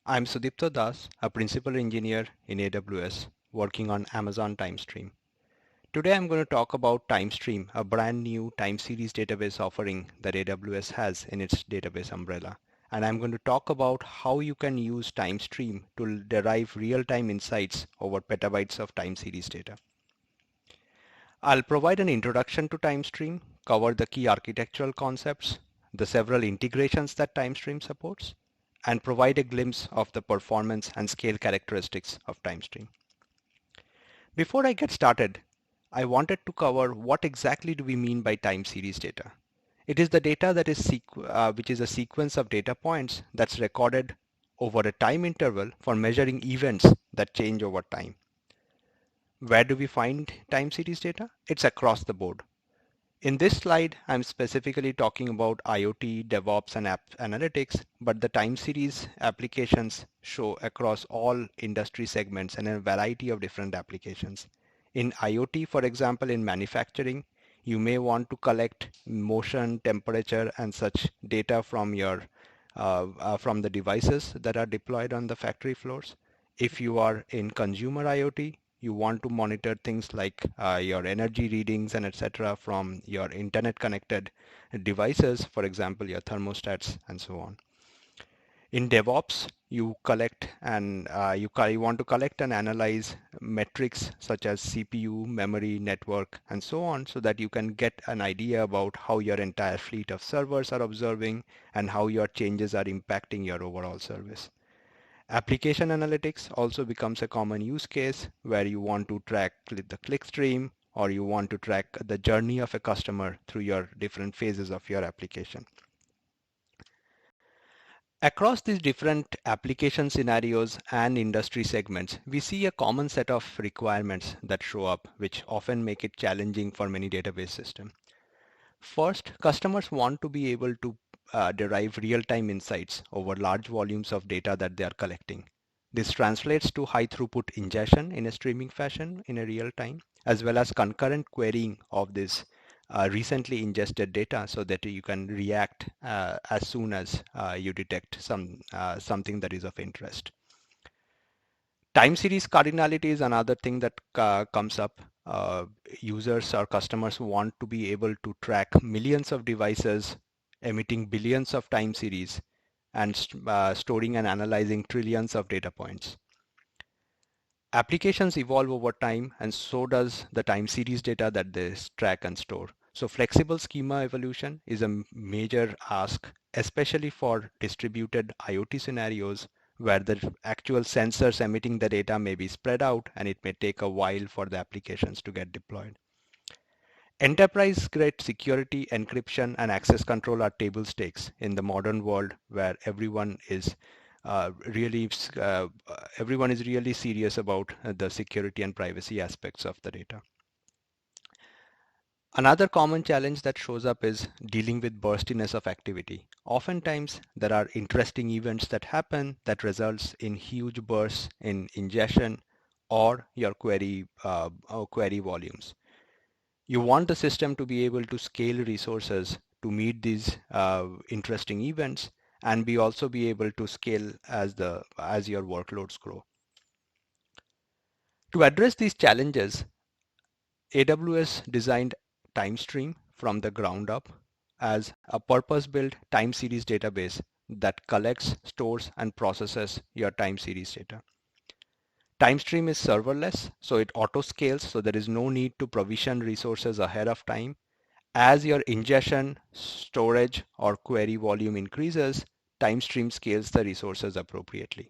I'm Sudipta Das, a principal engineer in AWS working on Amazon TimeStream. Today I'm going to talk about TimeStream, a brand new time series database offering that AWS has in its database umbrella. And I'm going to talk about how you can use TimeStream to derive real-time insights over petabytes of time series data. I'll provide an introduction to TimeStream, cover the key architectural concepts, the several integrations that TimeStream supports, and provide a glimpse of the performance and scale characteristics of TimeStream. Before I get started, I wanted to cover what exactly do we mean by time series data. It is the data that is which is a sequence of data points that's recorded over a time interval for measuring events that change over time. Where do we find time series data? It's across the board. In this slide, I'm specifically talking about IoT, DevOps, and app analytics, but the time series applications show across all industry segments and a variety of different applications. In IoT, for example, in manufacturing, you may want to collect motion, temperature, and such data from from the devices that are deployed on the factory floors. If you are in consumer IoT, you want to monitor things like your energy readings and etc. from your internet connected devices, for example, your thermostats and so on. In DevOps, you collect and you want to collect and analyze metrics such as CPU, memory, network, and so on, so that you can get an idea about how your entire fleet of servers are observing and how your changes are impacting your overall service. Application analytics also becomes a common use case where you want to track the click stream or you want to track the journey of a customer through your different phases of your application. Across these different application scenarios and industry segments, we see a common set of requirements that show up, which often make it challenging for many database systems. First, customers want to be able to derive real-time insights over large volumes of data that they are collecting. This translates to high throughput ingestion in a streaming fashion in a real time, as well as concurrent querying of this recently ingested data so that you can react as soon as you detect something that is of interest. Time series cardinality is another thing that comes up. Users or customers want to be able to track millions of devices emitting billions of time series and storing and analyzing trillions of data points. Applications evolve over time and so does the time series data that they track and store. So flexible schema evolution is a major ask, especially for distributed IoT scenarios where the actual sensors emitting the data may be spread out and it may take a while for the applications to get deployed. Enterprise-grade security, encryption, and access control are table stakes in the modern world where uh, really uh, everyone is really serious about the security and privacy aspects of the data. Another common challenge that shows up is dealing with burstiness of activity. Oftentimes, there are interesting events that happen that results in huge bursts in ingestion or your query volumes. You want the system to be able to scale resources to meet these interesting events and also be able to scale as your workloads grow. To address these challenges, AWS designed TimeStream from the ground up as a purpose-built time series database that collects, stores, and processes your time series data. TimeStream is serverless, so it auto-scales, so there is no need to provision resources ahead of time. As your ingestion, storage, or query volume increases, TimeStream scales the resources appropriately.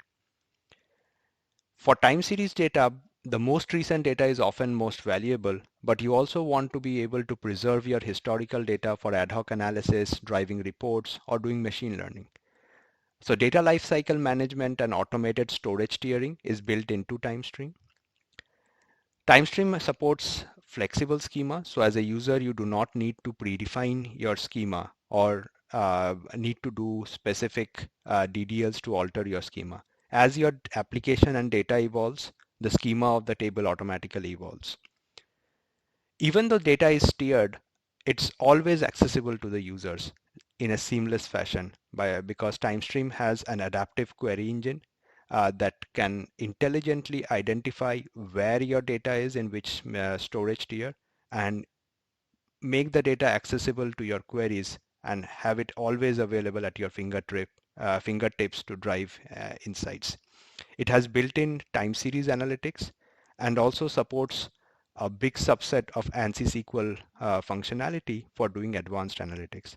For time series data, the most recent data is often most valuable, but you also want to be able to preserve your historical data for ad hoc analysis, driving reports, or doing machine learning. So data lifecycle management and automated storage tiering is built into TimeStream. TimeStream supports flexible schema. So as a user, you do not need to predefine your schema or need to do specific DDLs to alter your schema. As your application and data evolves, the schema of the table automatically evolves. Even though data is tiered, it's always accessible to the users in a seamless fashion because TimeStream has an adaptive query engine that can intelligently identify where your data is in which storage tier and make the data accessible to your queries and have it always available at your fingertips to drive insights. It has built-in time series analytics and also supports a big subset of ANSI SQL functionality for doing advanced analytics.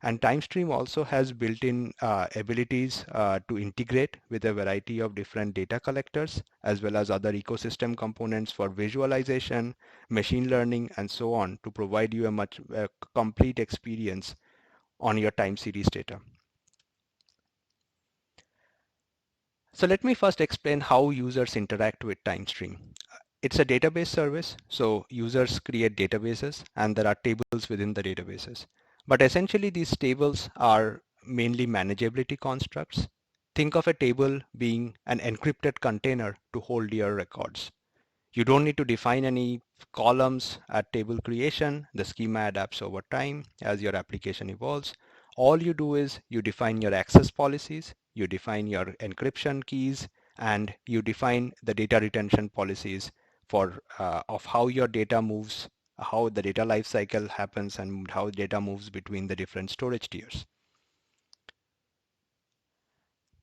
And TimeStream also has built-in abilities to integrate with a variety of different data collectors as well as other ecosystem components for visualization, machine learning, and so on to provide you a much complete experience on your time series data. So let me first explain how users interact with TimeStream. It's a database service, so users create databases and there are tables within the databases. But essentially these tables are mainly manageability constructs. Think of a table being an encrypted container to hold your records. You don't need to define any columns at table creation. The schema adapts over time as your application evolves. All you do is you define your access policies, you define your encryption keys, and you define the data retention policies for of how your data moves, how the data lifecycle happens, and how data moves between the different storage tiers.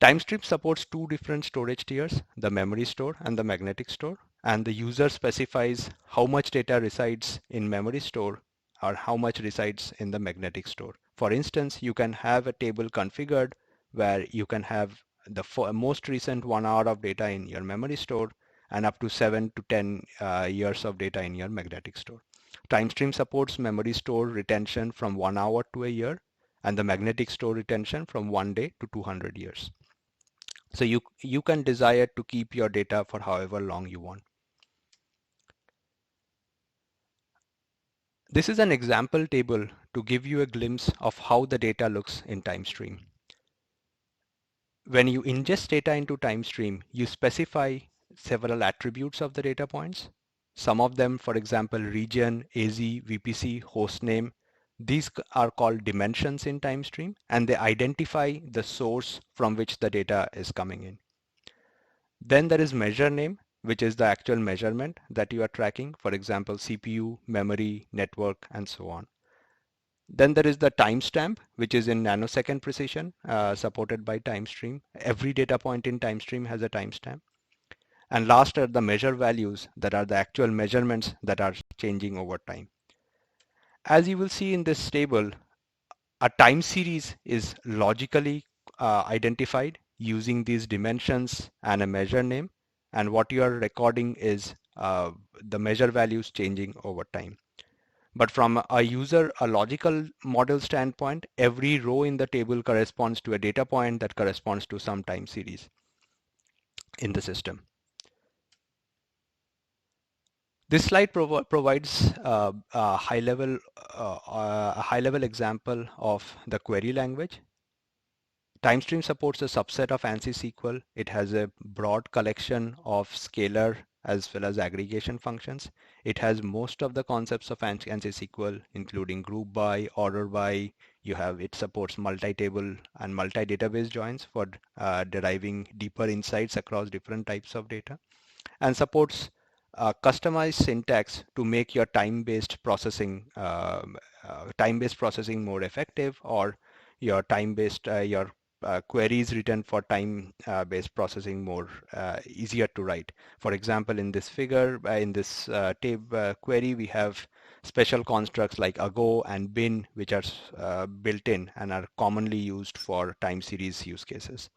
TimeStream supports two different storage tiers, the memory store and the magnetic store, and the user specifies how much data resides in memory store or how much resides in the magnetic store. For instance, you can have a table configured where you can have the most recent 1 hour of data in your memory store and up to 7 to 10 years of data in your magnetic store. TimeStream supports memory store retention from 1 hour to a year and the magnetic store retention from 1 day to 200 years. So you can desire to keep your data for however long you want. This is an example table to give you a glimpse of how the data looks in TimeStream. When you ingest data into TimeStream, you specify several attributes of the data points. Some of them, for example, region, AZ, VPC, hostname. These are called dimensions in TimeStream, and they identify the source from which the data is coming in. Then there is measure name, which is the actual measurement that you are tracking. For example, CPU, memory, network, and so on. Then there is the timestamp, which is in nanosecond precision, supported by TimeStream. Every data point in TimeStream has a timestamp. And last are the measure values that are the actual measurements that are changing over time. As you will see in this table, a time series is logically identified using these dimensions and a measure name. And what you are recording is the measure values changing over time. But from a logical model standpoint, every row in the table corresponds to a data point that corresponds to some time series in the system. This slide provides a high-level example of the query language. TimeStream supports a subset of ANSI SQL. It has a broad collection of scalar as well as aggregation functions. It has most of the concepts of ANSI SQL, including group by, order by. It supports multi-table and multi-database joins for deriving deeper insights across different types of data, and supports customized syntax to make your time-based processing more effective, or your queries written for time-based processing more easier to write. For example, in this figure, in this query, we have special constructs like ago and bin, which are built in and are commonly used for time series use cases.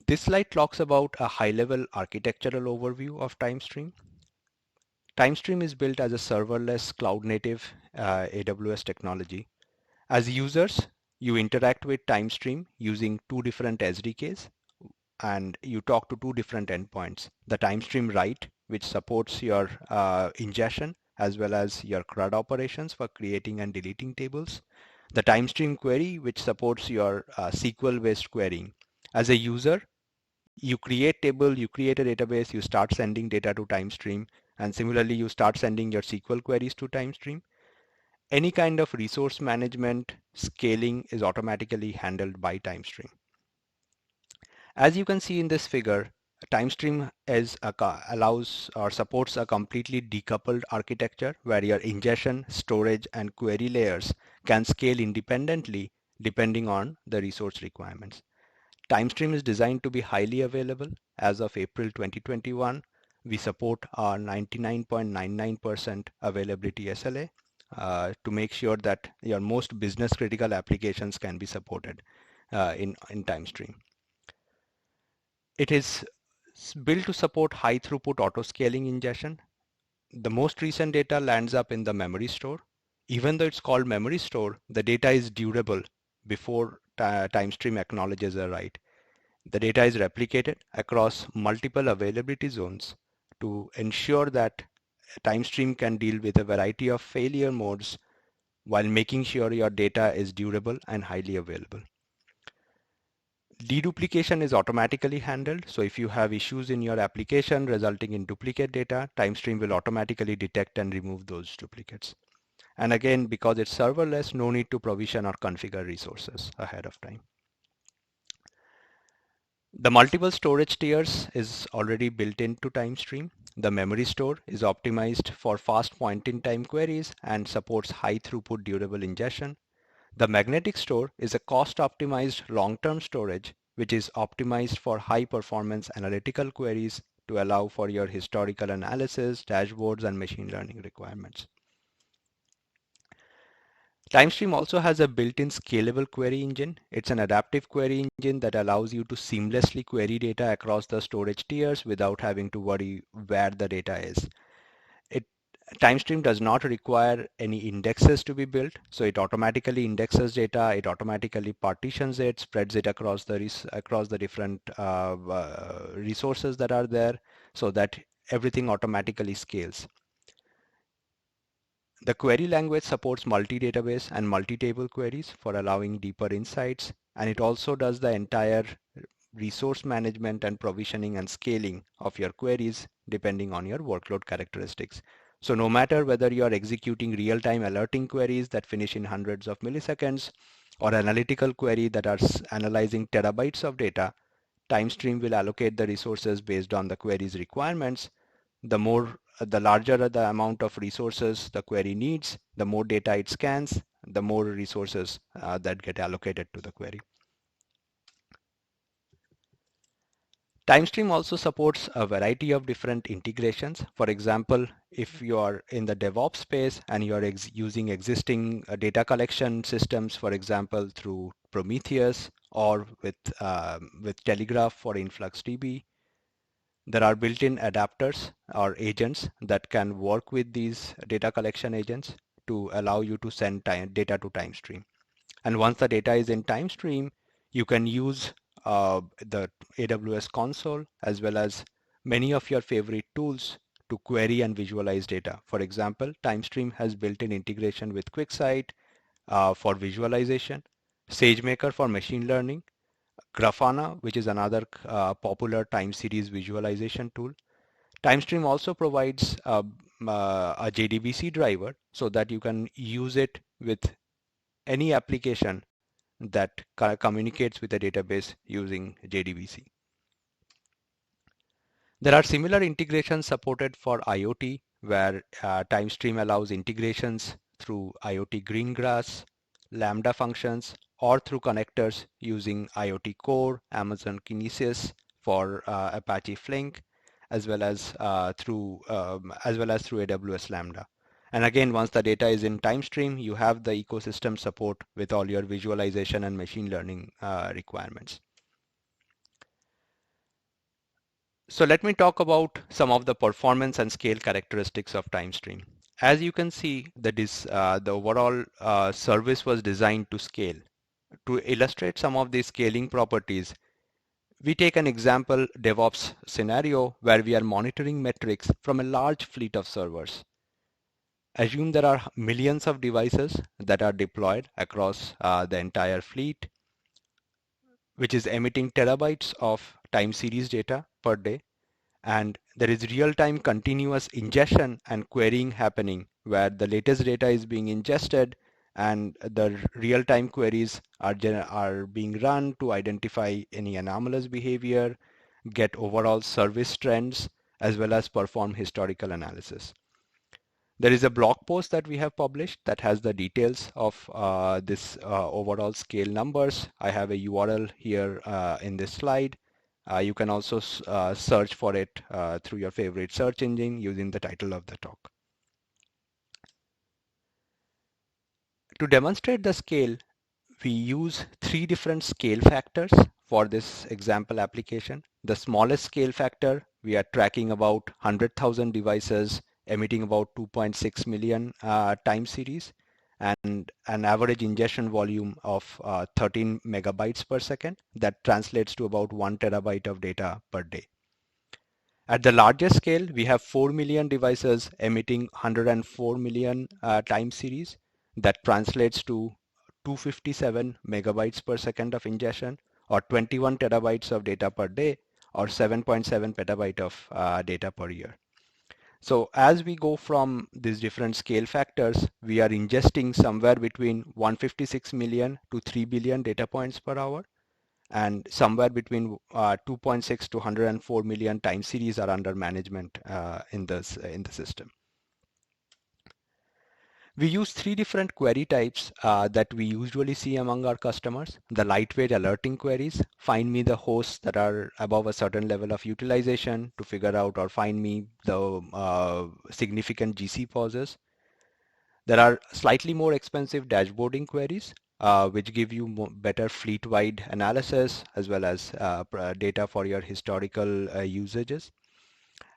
This slide talks about a high-level architectural overview of TimeStream. TimeStream is built as a serverless cloud-native AWS technology. As users, you interact with TimeStream using two different SDKs, and you talk to two different endpoints. The TimeStream write, which supports your ingestion as well as your CRUD operations for creating and deleting tables. The TimeStream query, which supports your SQL-based querying. As a user, you create table, you create a database, you start sending data to TimeStream, and similarly, you start sending your SQL queries to TimeStream. Any kind of resource management, scaling is automatically handled by TimeStream. As you can see in this figure, TimeStream allows or supports a completely decoupled architecture where your ingestion, storage, and query layers can scale independently depending on the resource requirements. TimeStream is designed to be highly available. As of April 2021, we support our 99.99% availability SLA to make sure that your most business critical applications can be supported in TimeStream. It is built to support high throughput auto scaling ingestion. The most recent data lands up in the memory store. Even though it's called memory store, the data is durable before TimeStream acknowledges a write. The data is replicated across multiple availability zones to ensure that TimeStream can deal with a variety of failure modes while making sure your data is durable and highly available. Deduplication is automatically handled. So if you have issues in your application resulting in duplicate data, TimeStream will automatically detect and remove those duplicates. And again, because it's serverless, no need to provision or configure resources ahead of time. The multiple storage tiers is already built into TimeStream. The memory store is optimized for fast point-in-time queries and supports high throughput durable ingestion. The magnetic store is a cost-optimized long-term storage which is optimized for high-performance analytical queries to allow for your historical analysis, dashboards, and machine learning requirements. TimeStream also has a built-in scalable query engine. It's an adaptive query engine that allows you to seamlessly query data across the storage tiers without having to worry where the data is. TimeStream does not require any indexes to be built, so it automatically indexes data, it automatically partitions it, spreads it across the different resources that are there, so that everything automatically scales. The query language supports multi-database and multi-table queries for allowing deeper insights, and it also does the entire resource management and provisioning and scaling of your queries depending on your workload characteristics. So no matter whether you are executing real-time alerting queries that finish in hundreds of milliseconds or analytical query that are analyzing terabytes of data, TimeStream will allocate the resources based on the query's requirements. The larger the amount of resources the query needs, the more data it scans, the more resources that get allocated to the query. TimeStream also supports a variety of different integrations. For example, if you are in the DevOps space and you are using existing data collection systems, for example, through Prometheus or with Telegraph for InfluxDB, there are built-in adapters or agents that can work with these data collection agents to allow you to send data to TimeStream. And once the data is in TimeStream, you can use the AWS console as well as many of your favorite tools to query and visualize data. For example, TimeStream has built-in integration with QuickSight for visualization, SageMaker for machine learning, Grafana, which is another popular time series visualization tool. TimeStream also provides a JDBC driver so that you can use it with any application that communicates with a database using JDBC. There are similar integrations supported for IoT, where TimeStream allows integrations through IoT Greengrass, Lambda functions, or through connectors using IoT Core, Amazon Kinesis for Apache Flink, as well as through AWS Lambda. And again, once the data is in TimeStream, you have the ecosystem support with all your visualization and machine learning requirements. So let me talk about some of the performance and scale characteristics of TimeStream. As you can see, the overall service was designed to scale. To illustrate some of these scaling properties, we take an example DevOps scenario where we are monitoring metrics from a large fleet of servers. Assume there are millions of devices that are deployed across the entire fleet, which is emitting terabytes of time series data per day. And there is real-time continuous ingestion and querying happening where the latest data is being ingested and the real-time queries are being run to identify any anomalous behavior, get overall service trends, as well as perform historical analysis. There is a blog post that we have published that has the details of this overall scale numbers. I have a URL here in this slide. You can also search for it through your favorite search engine using the title of the talk. To demonstrate the scale, we use three different scale factors for this example application. The smallest scale factor, we are tracking about 100,000 devices emitting about 2.6 million time series and an average ingestion volume of 13 megabytes per second. That translates to about 1 terabyte of data per day. At the largest scale, we have 4 million devices emitting 104 million time series. That translates to 257 megabytes per second of ingestion, or 21 terabytes of data per day, or 7.7 petabyte of data per year. So as we go from these different scale factors, we are ingesting somewhere between 156 million to 3 billion data points per hour, and somewhere between 2.6 to 104 million time series are under management in the system. We use three different query types that we usually see among our customers. The lightweight alerting queries, find me the hosts that are above a certain level of utilization to figure out, or find me the significant GC pauses. There are slightly more expensive dashboarding queries, which give you better fleet-wide analysis as well as data for your historical usages,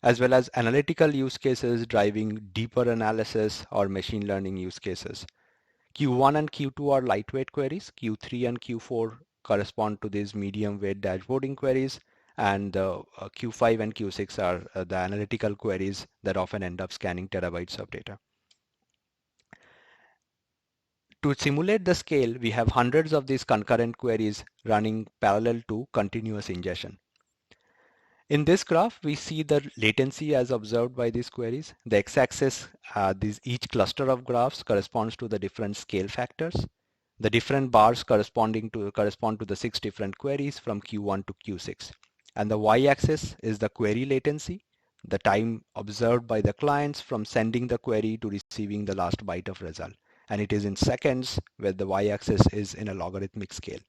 as well as analytical use cases driving deeper analysis or machine learning use cases. Q1 and Q2 are lightweight queries. Q3 and Q4 correspond to these medium weight dashboarding queries, and Q5 and Q6 are the analytical queries that often end up scanning terabytes of data. To simulate the scale, we have hundreds of these concurrent queries running parallel to continuous ingestion. In this graph, we see the latency as observed by these queries. The x-axis, each cluster of graphs corresponds to the different scale factors. The different bars correspond to the 6 different queries from Q1 to Q6. And the y-axis is the query latency, the time observed by the clients from sending the query to receiving the last byte of result. And it is in seconds, where the y-axis is in a logarithmic scale.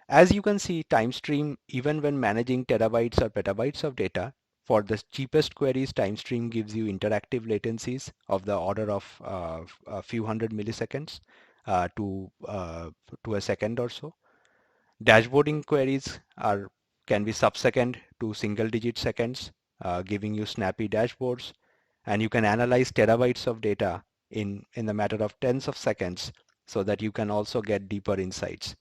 As you can see, TimeStream, even when managing terabytes or petabytes of data, for the cheapest queries, TimeStream gives you interactive latencies of the order of a few hundred milliseconds to a second or so. Dashboarding queries can be sub-second to single-digit seconds, giving you snappy dashboards, and you can analyze terabytes of data in the matter of tens of seconds, so that you can also get deeper insights.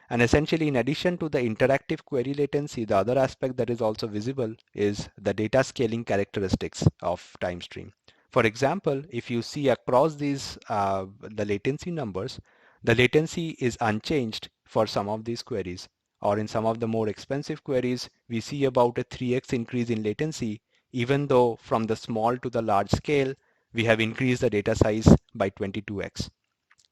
And essentially, in addition to the interactive query latency, the other aspect that is also visible is the data scaling characteristics of TimeStream. For example, if you see across these the latency numbers, the latency is unchanged for some of these queries, or in some of the more expensive queries, we see about a 3x increase in latency, even though from the small to the large scale, we have increased the data size by 22x.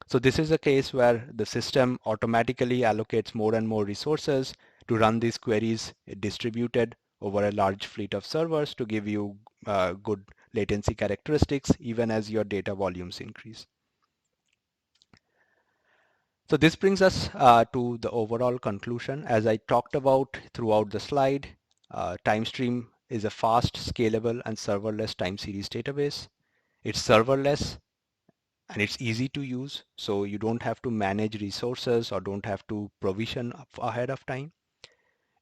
So this is a case where the system automatically allocates more and more resources to run these queries distributed over a large fleet of servers to give you good latency characteristics even as your data volumes increase. So this brings us to the overall conclusion. As I talked about throughout the slide, TimeStream is a fast, scalable, and serverless time series database. It's serverless and it's easy to use, so you don't have to manage resources or don't have to provision ahead of time.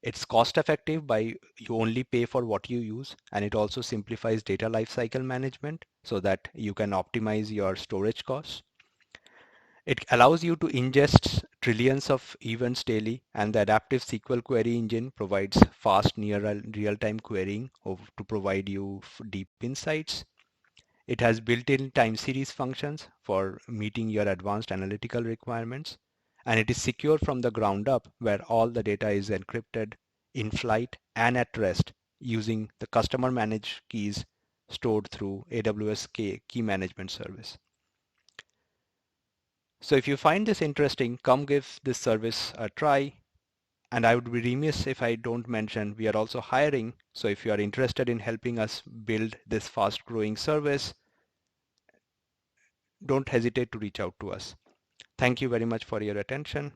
It's cost effective by you only pay for what you use, and it also simplifies data lifecycle management so that you can optimize your storage costs. It allows you to ingest trillions of events daily, and the adaptive SQL query engine provides fast near real-time querying to provide you deep insights. It has built-in time series functions for meeting your advanced analytical requirements, and it is secure from the ground up, where all the data is encrypted in flight and at rest using the customer managed keys stored through AWS key management service. So if you find this interesting, come give this service a try. And I would be remiss if I don't mention we are also hiring. So if you are interested in helping us build this fast growing service, don't hesitate to reach out to us. Thank you very much for your attention.